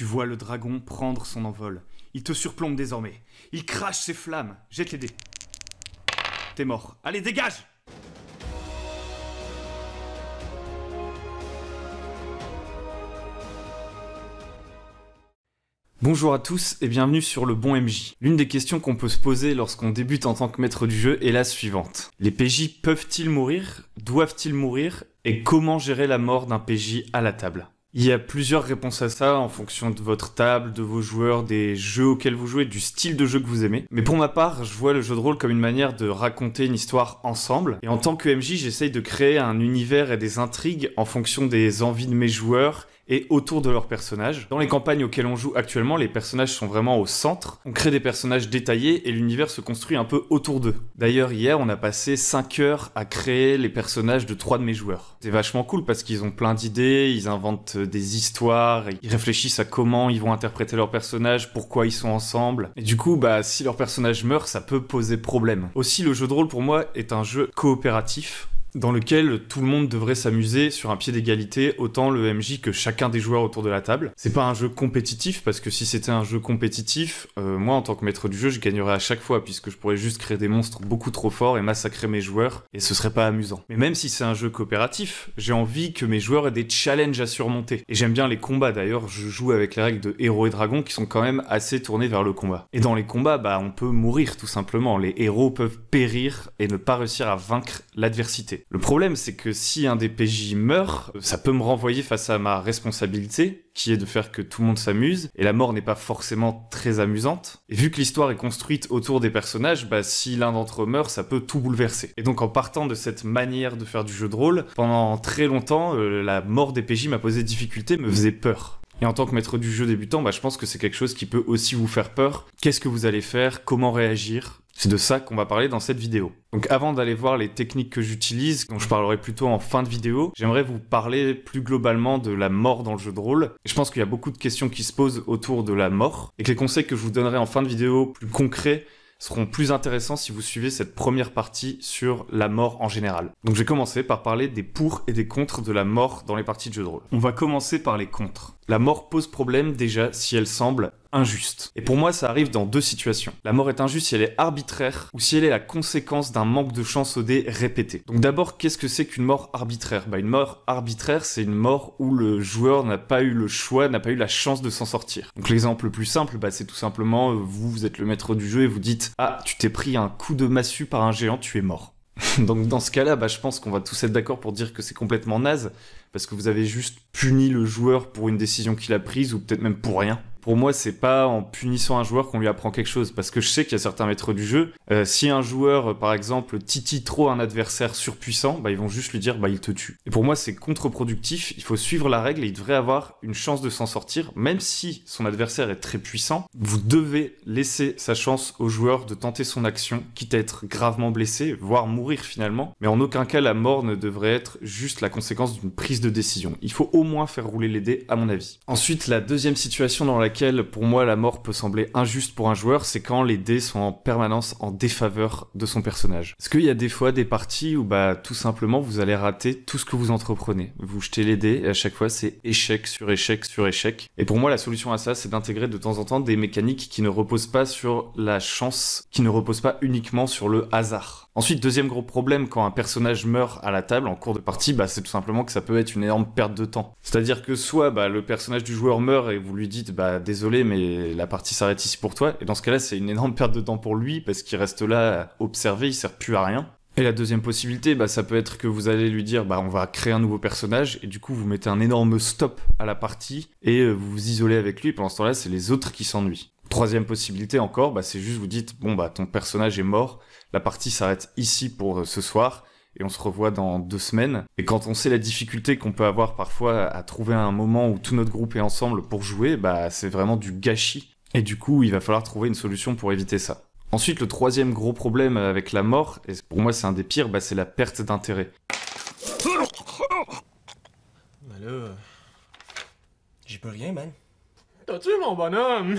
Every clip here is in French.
Tu vois le dragon prendre son envol. Il te surplombe désormais. Il crache ses flammes. Jette les dés. T'es mort. Allez, dégage! Bonjour à tous et bienvenue sur le bon MJ. L'une des questions qu'on peut se poser lorsqu'on débute en tant que maître du jeu est la suivante. Les PJ peuvent-ils mourir? Doivent-ils mourir? Et comment gérer la mort d'un PJ à la table? Il y a plusieurs réponses à ça en fonction de votre table, de vos joueurs, des jeux auxquels vous jouez, du style de jeu que vous aimez. Mais pour ma part, je vois le jeu de rôle comme une manière de raconter une histoire ensemble. Et en tant que MJ, j'essaye de créer un univers et des intrigues en fonction des envies de mes joueurs et autour de leurs personnages. Dans les campagnes auxquelles on joue actuellement, les personnages sont vraiment au centre. On crée des personnages détaillés et l'univers se construit un peu autour d'eux. D'ailleurs, hier, on a passé 5 heures à créer les personnages de 3 de mes joueurs. C'est vachement cool parce qu'ils ont plein d'idées, ils inventent des histoires, ils réfléchissent à comment ils vont interpréter leurs personnages, pourquoi ils sont ensemble. Et du coup, si leur personnage meurt, ça peut poser problème. Aussi, le jeu de rôle pour moi est un jeu coopératif, dans lequel tout le monde devrait s'amuser sur un pied d'égalité, autant le MJ que chacun des joueurs autour de la table. C'est pas un jeu compétitif, parce que si c'était un jeu compétitif, moi en tant que maître du jeu, je gagnerais à chaque fois, puisque je pourrais juste créer des monstres beaucoup trop forts et massacrer mes joueurs, et ce serait pas amusant. Mais même si c'est un jeu coopératif, j'ai envie que mes joueurs aient des challenges à surmonter. Et j'aime bien les combats, d'ailleurs, je joue avec les règles de héros et dragons qui sont quand même assez tournées vers le combat. Et dans les combats, on peut mourir tout simplement. Les héros peuvent périr et ne pas réussir à vaincre l'adversité. Le problème, c'est que si un des PJ meurt, ça peut me renvoyer face à ma responsabilité, qui est de faire que tout le monde s'amuse, et la mort n'est pas forcément très amusante. Et vu que l'histoire est construite autour des personnages, si l'un d'entre eux meurt, ça peut tout bouleverser. Et donc en partant de cette manière de faire du jeu de rôle, pendant très longtemps, la mort des PJ m'a posé difficulté, me faisait peur. Et en tant que maître du jeu débutant, je pense que c'est quelque chose qui peut aussi vous faire peur. Qu'est-ce que vous allez faire? Comment réagir? C'est de ça qu'on va parler dans cette vidéo. Donc avant d'aller voir les techniques que j'utilise, dont je parlerai plutôt en fin de vidéo, j'aimerais vous parler plus globalement de la mort dans le jeu de rôle. Et je pense qu'il y a beaucoup de questions qui se posent autour de la mort, et que les conseils que je vous donnerai en fin de vidéo, plus concrets, seront plus intéressants si vous suivez cette première partie sur la mort en général. Donc je vais commencer par parler des pour et des contre de la mort dans les parties de jeu de rôle. On va commencer par les contre. La mort pose problème déjà si elle semble injuste. Et pour moi, ça arrive dans deux situations. La mort est injuste si elle est arbitraire ou si elle est la conséquence d'un manque de chance au dé répété. Donc d'abord, qu'est-ce que c'est qu'une mort arbitraire? Une mort arbitraire, c'est une mort où le joueur n'a pas eu le choix, n'a pas eu la chance de s'en sortir. Donc l'exemple le plus simple, c'est tout simplement, vous êtes le maître du jeu et vous dites « Ah, tu t'es pris un coup de massue par un géant, tu es mort ». Donc dans ce cas-là, je pense qu'on va tous être d'accord pour dire que c'est complètement naze, parce que vous avez juste puni le joueur pour une décision qu'il a prise, ou peut-être même pour rien. Pour moi, c'est pas en punissant un joueur qu'on lui apprend quelque chose, parce que je sais qu'il y a certains maîtres du jeu, si un joueur, par exemple, titille trop un adversaire surpuissant, ils vont juste lui dire « il te tue ». Et pour moi, c'est contre-productif, il faut suivre la règle et il devrait avoir une chance de s'en sortir, même si son adversaire est très puissant, vous devez laisser sa chance au joueur de tenter son action, quitte à être gravement blessé, voire mourir finalement, mais en aucun cas la mort ne devrait être juste la conséquence d'une prise de décision. Il faut au moins faire rouler les dés, à mon avis. Ensuite, la deuxième situation dans laquelle pour moi la mort peut sembler injuste pour un joueur, c'est quand les dés sont en permanence en défaveur de son personnage. Parce qu'il y a des fois des parties où tout simplement vous allez rater tout ce que vous entreprenez. Vous jetez les dés et à chaque fois c'est échec sur échec sur échec. Et pour moi la solution à ça, c'est d'intégrer de temps en temps des mécaniques qui ne reposent pas sur la chance, qui ne reposent pas uniquement sur le hasard. Ensuite, deuxième gros problème quand un personnage meurt à la table en cours de partie, c'est tout simplement que ça peut être une énorme perte de temps. C'est-à-dire que soit le personnage du joueur meurt et vous lui dites désolé mais la partie s'arrête ici pour toi, et dans ce cas-là c'est une énorme perte de temps pour lui parce qu'il reste là à observer, il sert plus à rien. Et la deuxième possibilité, ça peut être que vous allez lui dire on va créer un nouveau personnage, et du coup vous mettez un énorme stop à la partie et vous vous isolez avec lui, et pendant ce temps-là c'est les autres qui s'ennuient. Troisième possibilité encore, c'est juste vous dites ton personnage est mort, la partie s'arrête ici pour ce soir, et on se revoit dans 2 semaines. Et quand on sait la difficulté qu'on peut avoir parfois à trouver un moment où tout notre groupe est ensemble pour jouer, c'est vraiment du gâchis. Et du coup, il va falloir trouver une solution pour éviter ça. Ensuite, le troisième gros problème avec la mort, et pour moi c'est un des pires, c'est la perte d'intérêt. J'y peux rien, man. T'as-tu mon bonhomme?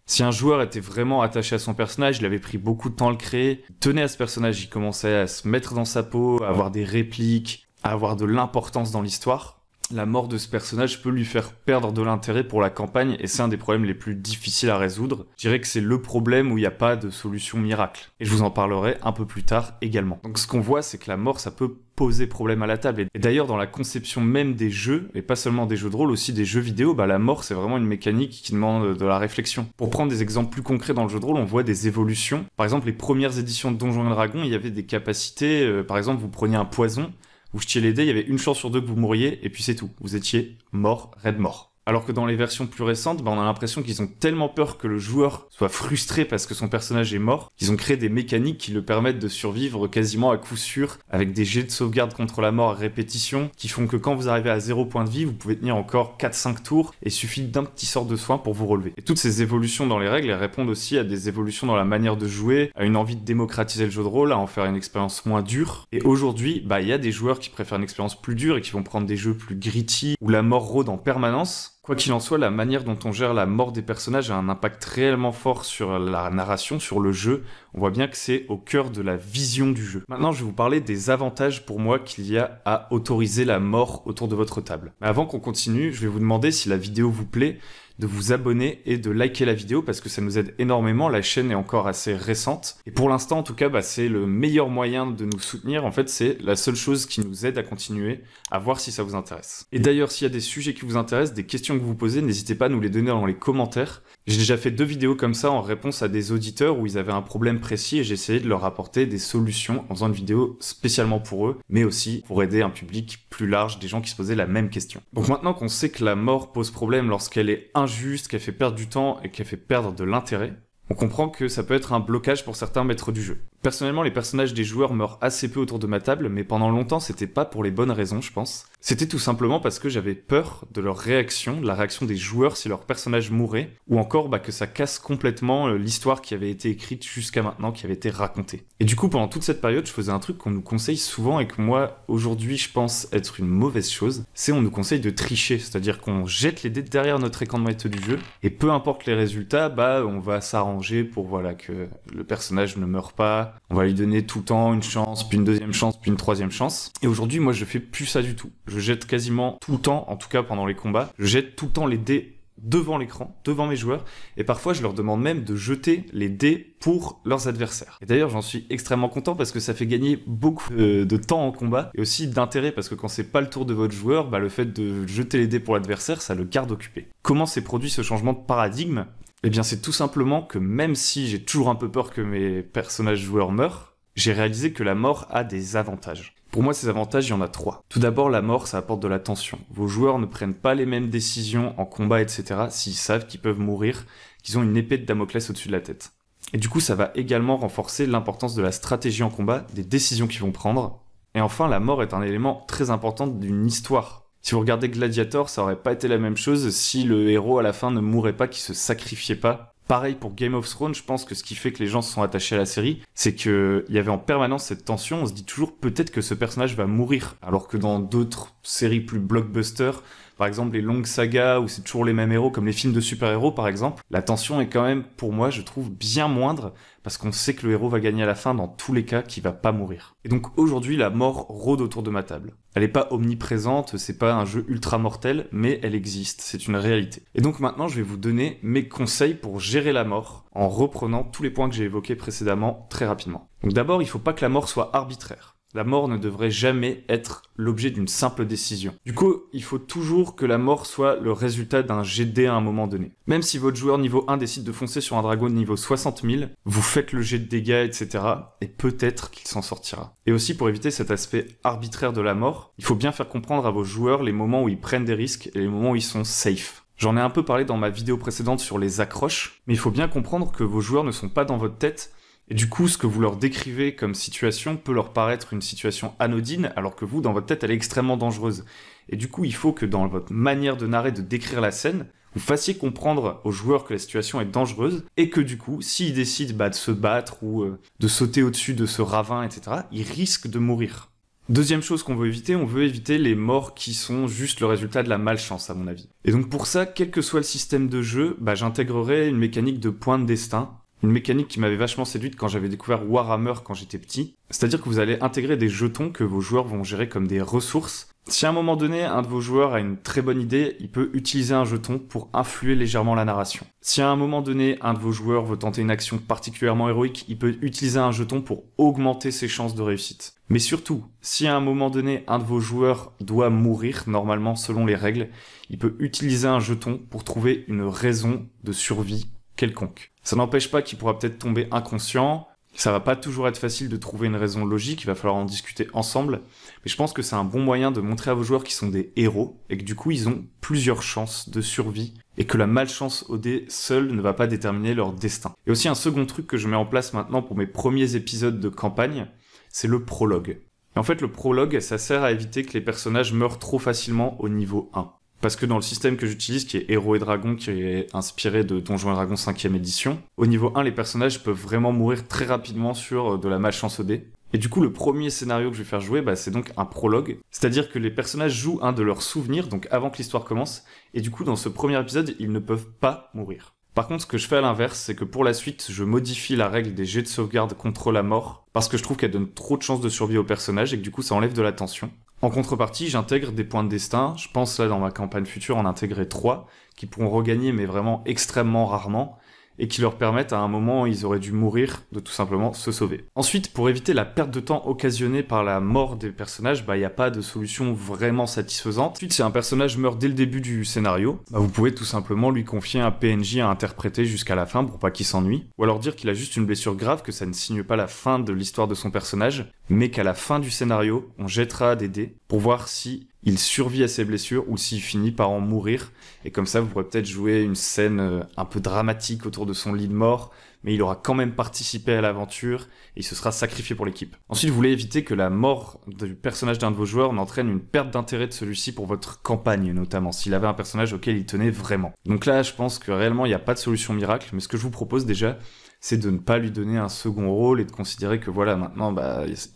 Si un joueur était vraiment attaché à son personnage, il avait pris beaucoup de temps à le créer, il tenait à ce personnage, il commençait à se mettre dans sa peau, à avoir des répliques, à avoir de l'importance dans l'histoire, la mort de ce personnage peut lui faire perdre de l'intérêt pour la campagne, et c'est un des problèmes les plus difficiles à résoudre. Je dirais que c'est le problème où il n'y a pas de solution miracle. Et je vous en parlerai un peu plus tard également. Donc ce qu'on voit, c'est que la mort, ça peut poser problème à la table. Et d'ailleurs, dans la conception même des jeux, et pas seulement des jeux de rôle, aussi des jeux vidéo, la mort, c'est vraiment une mécanique qui demande de la réflexion. Pour prendre des exemples plus concrets dans le jeu de rôle, on voit des évolutions. Par exemple, les premières éditions de Donjons et Dragons, il y avait des capacités, par exemple, vous preniez un poison, vous jetiez les dés, il y avait une chance sur deux que vous mouriez, et puis c'est tout. Vous étiez mort, raide mort. Alors que dans les versions plus récentes, on a l'impression qu'ils ont tellement peur que le joueur soit frustré parce que son personnage est mort, qu'ils ont créé des mécaniques qui le permettent de survivre quasiment à coup sûr, avec des jets de sauvegarde contre la mort à répétition, qui font que quand vous arrivez à 0 point de vie, vous pouvez tenir encore 4-5 tours, et il suffit d'un petit sort de soin pour vous relever. Et toutes ces évolutions dans les règles, elles répondent aussi à des évolutions dans la manière de jouer, à une envie de démocratiser le jeu de rôle, à en faire une expérience moins dure. Et aujourd'hui, il y a des joueurs qui préfèrent une expérience plus dure et qui vont prendre des jeux plus gritty, où la mort rôde en permanence. Quoi qu'il en soit, la manière dont on gère la mort des personnages a un impact réellement fort sur la narration, sur le jeu. On voit bien que c'est au cœur de la vision du jeu. Maintenant, je vais vous parler des avantages pour moi qu'il y a à autoriser la mort autour de votre table. Mais avant qu'on continue, je vais vous demander si la vidéo vous plaît, de vous abonner et de liker la vidéo parce que ça nous aide énormément. La chaîne est encore assez récente. Et pour l'instant, en tout cas, c'est le meilleur moyen de nous soutenir. En fait, c'est la seule chose qui nous aide à continuer, à voir si ça vous intéresse. Et d'ailleurs, s'il y a des sujets qui vous intéressent, des questions que vous posez, n'hésitez pas à nous les donner dans les commentaires. J'ai déjà fait 2 vidéos comme ça en réponse à des auditeurs où ils avaient un problème précis et j'ai essayé de leur apporter des solutions en faisant une vidéo spécialement pour eux, mais aussi pour aider un public plus large, des gens qui se posaient la même question. Donc maintenant qu'on sait que la mort pose problème lorsqu'elle est injuste, qu'elle fait perdre du temps et qu'elle fait perdre de l'intérêt, on comprend que ça peut être un blocage pour certains maîtres du jeu. Personnellement, les personnages des joueurs meurent assez peu autour de ma table, mais pendant longtemps, c'était pas pour les bonnes raisons, je pense. C'était tout simplement parce que j'avais peur de leur réaction, de la réaction des joueurs si leur personnage mourait, ou encore que ça casse complètement l'histoire qui avait été écrite jusqu'à maintenant, qui avait été racontée. Et du coup, pendant toute cette période, je faisais un truc qu'on nous conseille souvent et que moi, aujourd'hui, je pense être une mauvaise chose, c'est on nous conseille de tricher, c'est-à-dire qu'on jette les dés derrière notre écran de maître du jeu, et peu importe les résultats, on va s'arranger pour que le personnage ne meure pas. On va lui donner tout le temps une chance, puis une deuxième chance, puis une troisième chance. Et aujourd'hui, moi, je fais plus ça du tout. Je jette quasiment tout le temps, en tout cas pendant les combats, je jette tout le temps les dés devant l'écran, devant mes joueurs, et parfois je leur demande même de jeter les dés pour leurs adversaires. Et d'ailleurs, j'en suis extrêmement content parce que ça fait gagner beaucoup de temps en combat, et aussi d'intérêt parce que quand c'est pas le tour de votre joueur, le fait de jeter les dés pour l'adversaire, ça le garde occupé. Comment s'est produit ce changement de paradigme ? Eh bien, c'est tout simplement que même si j'ai toujours un peu peur que mes personnages joueurs meurent, j'ai réalisé que la mort a des avantages. Pour moi, ces avantages, il y en a 3. Tout d'abord, la mort, ça apporte de la tension. Vos joueurs ne prennent pas les mêmes décisions en combat, etc. s'ils savent qu'ils peuvent mourir, qu'ils ont une épée de Damoclès au-dessus de la tête. Et du coup, ça va également renforcer l'importance de la stratégie en combat, des décisions qu'ils vont prendre. Et enfin, la mort est un élément très important d'une histoire. Si vous regardez Gladiator, ça aurait pas été la même chose si le héros à la fin ne mourait pas, qu'il se sacrifiait pas. Pareil pour Game of Thrones, je pense que ce qui fait que les gens se sont attachés à la série, c'est qu'il y avait en permanence cette tension, on se dit toujours peut-être que ce personnage va mourir, alors que dans d'autres séries plus blockbusters, par exemple les longues sagas où c'est toujours les mêmes héros, comme les films de super-héros par exemple, la tension est quand même, pour moi, je trouve bien moindre, parce qu'on sait que le héros va gagner à la fin dans tous les cas, qu'il va pas mourir. Et donc aujourd'hui, la mort rôde autour de ma table. Elle est pas omniprésente, c'est pas un jeu ultra mortel, mais elle existe, c'est une réalité. Et donc maintenant, je vais vous donner mes conseils pour gérer la mort, en reprenant tous les points que j'ai évoqués précédemment très rapidement. Donc d'abord, il faut pas que la mort soit arbitraire. La mort ne devrait jamais être l'objet d'une simple décision. Du coup, il faut toujours que la mort soit le résultat d'un jet de dés à un moment donné. Même si votre joueur niveau 1 décide de foncer sur un dragon de niveau 60 000, vous faites le jet de dégâts, etc. et peut-être qu'il s'en sortira. Et aussi, pour éviter cet aspect arbitraire de la mort, il faut bien faire comprendre à vos joueurs les moments où ils prennent des risques et les moments où ils sont safe. J'en ai un peu parlé dans ma vidéo précédente sur les accroches, mais il faut bien comprendre que vos joueurs ne sont pas dans votre tête. Et du coup, ce que vous leur décrivez comme situation peut leur paraître une situation anodine, alors que vous, dans votre tête, elle est extrêmement dangereuse. Et du coup, il faut que dans votre manière de narrer, de décrire la scène, vous fassiez comprendre aux joueurs que la situation est dangereuse, et que du coup, s'ils décident de se battre ou de sauter au-dessus de ce ravin, etc., ils risquent de mourir. Deuxième chose qu'on veut éviter, on veut éviter les morts qui sont juste le résultat de la malchance, à mon avis. Et donc pour ça, quel que soit le système de jeu, j'intégrerai une mécanique de point de destin. une mécanique qui m'avait vachement séduite quand j'avais découvert Warhammer quand j'étais petit. C'est-à-dire que vous allez intégrer des jetons que vos joueurs vont gérer comme des ressources. Si à un moment donné, un de vos joueurs a une très bonne idée, il peut utiliser un jeton pour influer légèrement la narration. Si à un moment donné, un de vos joueurs veut tenter une action particulièrement héroïque, il peut utiliser un jeton pour augmenter ses chances de réussite. Mais surtout, si à un moment donné, un de vos joueurs doit mourir, normalement selon les règles, il peut utiliser un jeton pour trouver une raison de survie quelconque. Ça n'empêche pas qu'il pourra peut-être tomber inconscient. Ça va pas toujours être facile de trouver une raison logique, il va falloir en discuter ensemble, mais je pense que c'est un bon moyen de montrer à vos joueurs qu'ils sont des héros, et que du coup ils ont plusieurs chances de survie, et que la malchance au dé seule ne va pas déterminer leur destin. Et aussi un second truc que je mets en place maintenant pour mes premiers épisodes de campagne, c'est le prologue. Et en fait le prologue, ça sert à éviter que les personnages meurent trop facilement au niveau 1. Parce que dans le système que j'utilise, qui est Héros et Dragons, qui est inspiré de Donjons et Dragons 5e édition, au niveau 1, les personnages peuvent vraiment mourir très rapidement sur de la malchance au dé. Et du coup, le premier scénario que je vais faire jouer, c'est donc un prologue. C'est-à-dire que les personnages jouent un de leurs souvenirs, donc avant que l'histoire commence, et du coup, dans ce premier épisode, ils ne peuvent pas mourir. Par contre, ce que je fais à l'inverse, c'est que pour la suite, je modifie la règle des jets de sauvegarde contre la mort, parce que je trouve qu'elle donne trop de chances de survie aux personnages, et que du coup, ça enlève de la tension. En contrepartie, j'intègre des points de destin. Je pense là dans ma campagne future en intégrer 3 qui pourront regagner mais vraiment extrêmement rarement et qui leur permettent à un moment où ils auraient dû mourir de tout simplement se sauver. Ensuite, pour éviter la perte de temps occasionnée par la mort des personnages, il n'y a pas de solution vraiment satisfaisante. Ensuite, si un personnage meurt dès le début du scénario, vous pouvez tout simplement lui confier un PNJ à interpréter jusqu'à la fin pour pas qu'il s'ennuie, ou alors dire qu'il a juste une blessure grave, que ça ne signe pas la fin de l'histoire de son personnage, mais qu'à la fin du scénario, on jettera des dés pour voir si il survit à ses blessures ou s'il finit par en mourir. Et comme ça, vous pourrez peut-être jouer une scène un peu dramatique autour de son lit de mort, mais il aura quand même participé à l'aventure et il se sera sacrifié pour l'équipe. Ensuite, vous voulez éviter que la mort du personnage d'un de vos joueurs n'entraîne une perte d'intérêt de celui-ci pour votre campagne, notamment, s'il avait un personnage auquel il tenait vraiment. Donc là, je pense que réellement, il n'y a pas de solution miracle, mais ce que je vous propose déjà, c'est de ne pas lui donner un second rôle et de considérer que voilà, maintenant,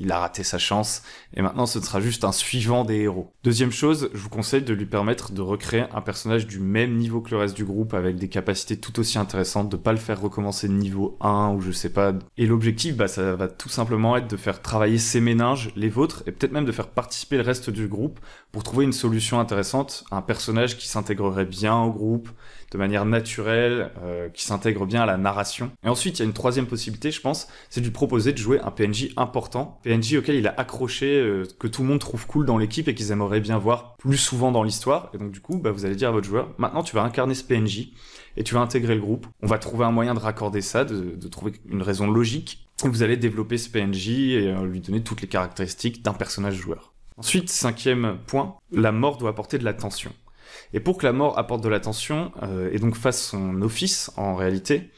il a raté sa chance et maintenant ce sera juste un suivant des héros. Deuxième chose, je vous conseille de lui permettre de recréer un personnage du même niveau que le reste du groupe avec des capacités tout aussi intéressantes, de pas le faire recommencer de niveau 1 ou je sais pas. Et l'objectif, ça va tout simplement être de faire travailler ses méninges, les vôtres, et peut-être même de faire participer le reste du groupe pour trouver une solution intéressante, un personnage qui s'intégrerait bien au groupe, de manière naturelle, qui s'intègre bien à la narration. Et ensuite, il y a une troisième possibilité, je pense, c'est de lui proposer de jouer un PNJ important, PNJ auquel il a accroché, que tout le monde trouve cool dans l'équipe et qu'ils aimeraient bien voir plus souvent dans l'histoire. Et donc du coup, vous allez dire à votre joueur, maintenant tu vas incarner ce PNJ et tu vas intégrer le groupe. On va trouver un moyen de raccorder ça, de trouver une raison logique. Et vous allez développer ce PNJ et lui donner toutes les caractéristiques d'un personnage joueur. Ensuite, 5e point, la mort doit apporter de la tension. Et pour que la mort apporte de la tension, et donc fasse son office en réalité,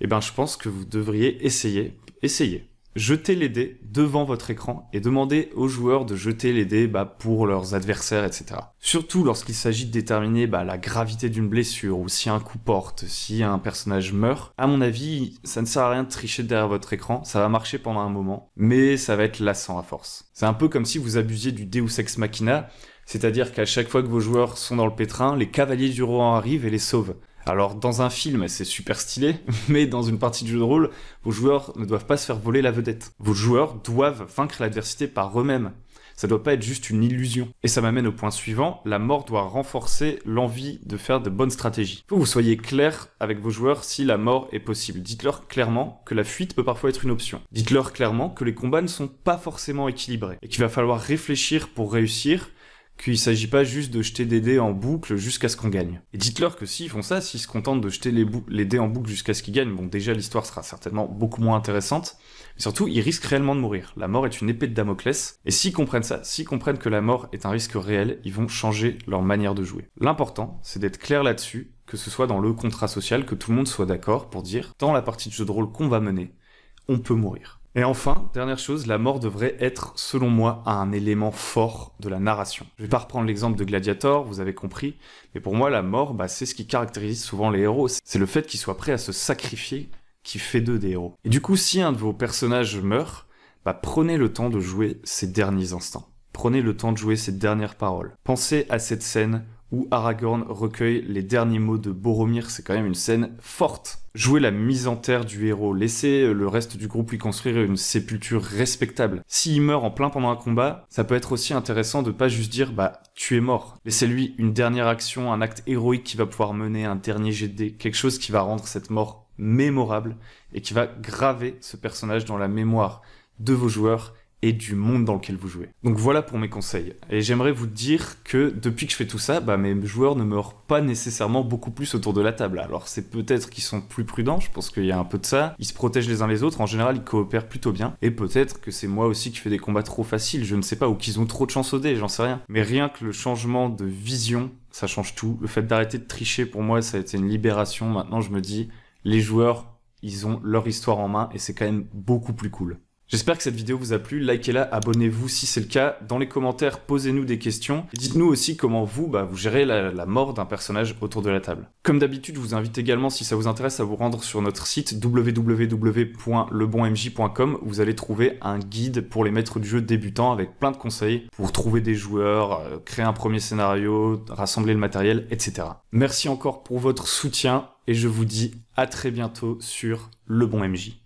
je pense que vous devriez essayer, jeter les dés devant votre écran et demander aux joueurs de jeter les dés pour leurs adversaires, etc. Surtout lorsqu'il s'agit de déterminer la gravité d'une blessure ou si un coup porte, si un personnage meurt. À mon avis, ça ne sert à rien de tricher derrière votre écran, ça va marcher pendant un moment, mais ça va être lassant à force. C'est un peu comme si vous abusiez du Deus Ex Machina, c'est-à-dire qu'à chaque fois que vos joueurs sont dans le pétrin, les cavaliers du roi arrivent et les sauvent. Alors dans un film, c'est super stylé, mais dans une partie de jeu de rôle, vos joueurs ne doivent pas se faire voler la vedette. Vos joueurs doivent vaincre l'adversité par eux-mêmes. Ça doit pas être juste une illusion. Et ça m'amène au point suivant, la mort doit renforcer l'envie de faire de bonnes stratégies. Il faut que vous soyez clair avec vos joueurs si la mort est possible. Dites-leur clairement que la fuite peut parfois être une option. Dites-leur clairement que les combats ne sont pas forcément équilibrés et qu'il va falloir réfléchir pour réussir, qu'il s'agit pas juste de jeter des dés en boucle jusqu'à ce qu'on gagne. Et dites-leur que s'ils font ça, s'ils se contentent de jeter les dés en boucle jusqu'à ce qu'ils gagnent, déjà l'histoire sera certainement beaucoup moins intéressante, mais surtout ils risquent réellement de mourir. La mort est une épée de Damoclès, et s'ils comprennent ça, s'ils comprennent que la mort est un risque réel, ils vont changer leur manière de jouer. L'important, c'est d'être clair là-dessus, que ce soit dans le contrat social, que tout le monde soit d'accord pour dire, dans la partie de jeu de rôle qu'on va mener, on peut mourir. Et enfin, dernière chose, la mort devrait être, selon moi, un élément fort de la narration. Je vais pas reprendre l'exemple de Gladiator, vous avez compris, mais pour moi, la mort, c'est ce qui caractérise souvent les héros. C'est le fait qu'ils soient prêts à se sacrifier qui fait d'eux des héros. Et du coup, si un de vos personnages meurt, prenez le temps de jouer ces derniers instants. Prenez le temps de jouer ces dernières paroles. Pensez à cette scène où Aragorn recueille les derniers mots de Boromir. C'est quand même une scène forte. Jouer la mise en terre du héros, laisser le reste du groupe lui construire une sépulture respectable. S'il meurt en plein pendant un combat, ça peut être aussi intéressant de pas juste dire « tu es mort ». Laissez-lui une dernière action, un acte héroïque qui va pouvoir mener un dernier jet de dés, quelque chose qui va rendre cette mort mémorable et qui va graver ce personnage dans la mémoire de vos joueurs et du monde dans lequel vous jouez. Donc voilà pour mes conseils. Et j'aimerais vous dire que depuis que je fais tout ça, mes joueurs ne meurent pas nécessairement beaucoup plus autour de la table. Alors c'est peut-être qu'ils sont plus prudents, je pense qu'il y a un peu de ça. Ils se protègent les uns les autres, en général ils coopèrent plutôt bien. Et peut-être que c'est moi aussi qui fais des combats trop faciles, je ne sais pas, ou qu'ils ont trop de chance au dé, j'en sais rien. Mais rien que le changement de vision, ça change tout. Le fait d'arrêter de tricher, pour moi, ça a été une libération. Maintenant je me dis, les joueurs, ils ont leur histoire en main et c'est quand même beaucoup plus cool. J'espère que cette vidéo vous a plu, likez-la, abonnez-vous si c'est le cas. Dans les commentaires, posez-nous des questions. Dites-nous aussi comment vous gérez la mort d'un personnage autour de la table. Comme d'habitude, je vous invite également, si ça vous intéresse, à vous rendre sur notre site www.lebonmj.com. Vous allez trouver un guide pour les maîtres du jeu débutants avec plein de conseils pour trouver des joueurs, créer un premier scénario, rassembler le matériel, etc. Merci encore pour votre soutien et je vous dis à très bientôt sur Le Bon MJ.